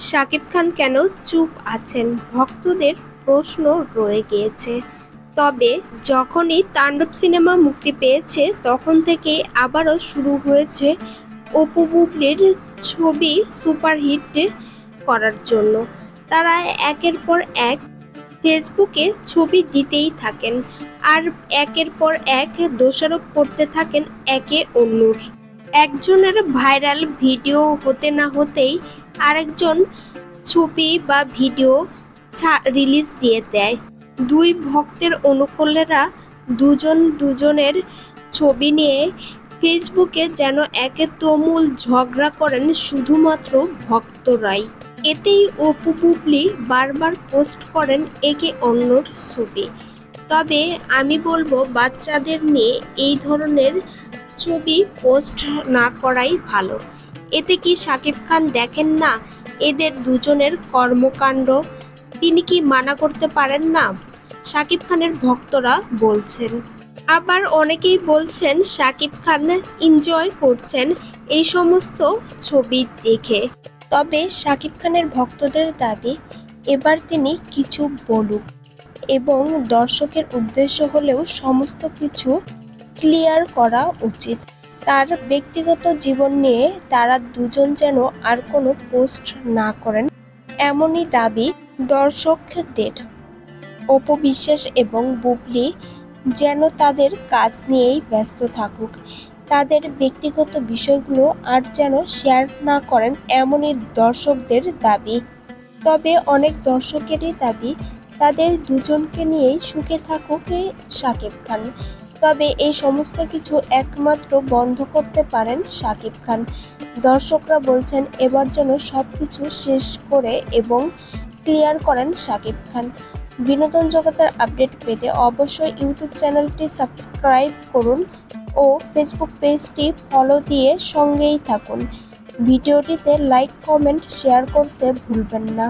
শাকিব খান কেন চুপ আছেন? ভক্তদের প্রশ্ন রয়ে গিয়েছে। তবে যখনই তাণ্ডব সিনেমা মুক্তি পেয়েছে তখন থেকে আবারও শুরু হয়েছে অপু বুবলির ছবি সুপারহিট করার জন্য। তারা একের পর এক ফেসবুকে ছবি দিতেই থাকেন আর একের পর এক দোষারোপ করতে থাকেন একে অন্যর। একজনের ভাইরাল ভিডিও হতে না হতেই আরেকজন ছবি বা ভিডিও রিলিজ দিয়ে দেয়। দুই ভক্তের অনুকূলেরা দুজনের ছবি নিয়ে ফেসবুকে যেন একে তুমুল ঝগড়া করেন শুধুমাত্র ভক্তরাই। এতেই অপু বুবলি বারবার পোস্ট করেন একে অন্যর ছবি। তবে আমি বলবো বাচ্চাদের নিয়ে এই ধরনের ছবি পোস্ট না করাই ভালো। এতে কি শাকিব খান দেখেন না এদের দুজনের কর্মকাণ্ড? তিনি কি মানা করতে পারেন না? শাকিব খানের ভক্তরা বলছেন। আবার অনেকেই বলছেন শাকিব খান এনজয় করছেন এই সমস্ত ছবি দেখে। তবে শাকিব খানের ভক্তদের দাবি এবার তিনি কিছু বলুক এবং দর্শকের উদ্দেশ্য হলেও সমস্ত কিছু ক্লিয়ার করা উচিত। তার ব্যক্তিগত জীবন নিয়ে তারা দুজন যেন আর কোনো পোস্ট না করেন, এমনই দাবি দর্শকদের। অপু বিশ্বাস এবং বুবলি যেন তাদের কাজ নিয়েই ব্যস্ত থাকুক, তাদের ব্যক্তিগত বিষয়গুলো আর যেন শেয়ার না করেন, এমনই দর্শকদের দাবি। তবে অনেক দর্শকেরই দাবি তাদের দুজনকে নিয়েই সুখে থাকুক শাকিব খান। তবে এই সমস্ত কিছু একমাত্র বন্ধ করতে পারেন শাকিব খান। দর্শকরা বলছেন এবার যেন সবকিছু শেষ করে এবং ক্লিয়ার করেন শাকিব খান। বিনোদন জগতের আপডেট পেতে অবশ্যই ইউটিউব চ্যানেলটি সাবস্ক্রাইব করুন ও ফেসবুক পেজটি ফলো দিয়ে সঙ্গেই থাকুন। ভিডিওটিতে লাইক, কমেন্ট, শেয়ার করতে ভুলবেন না।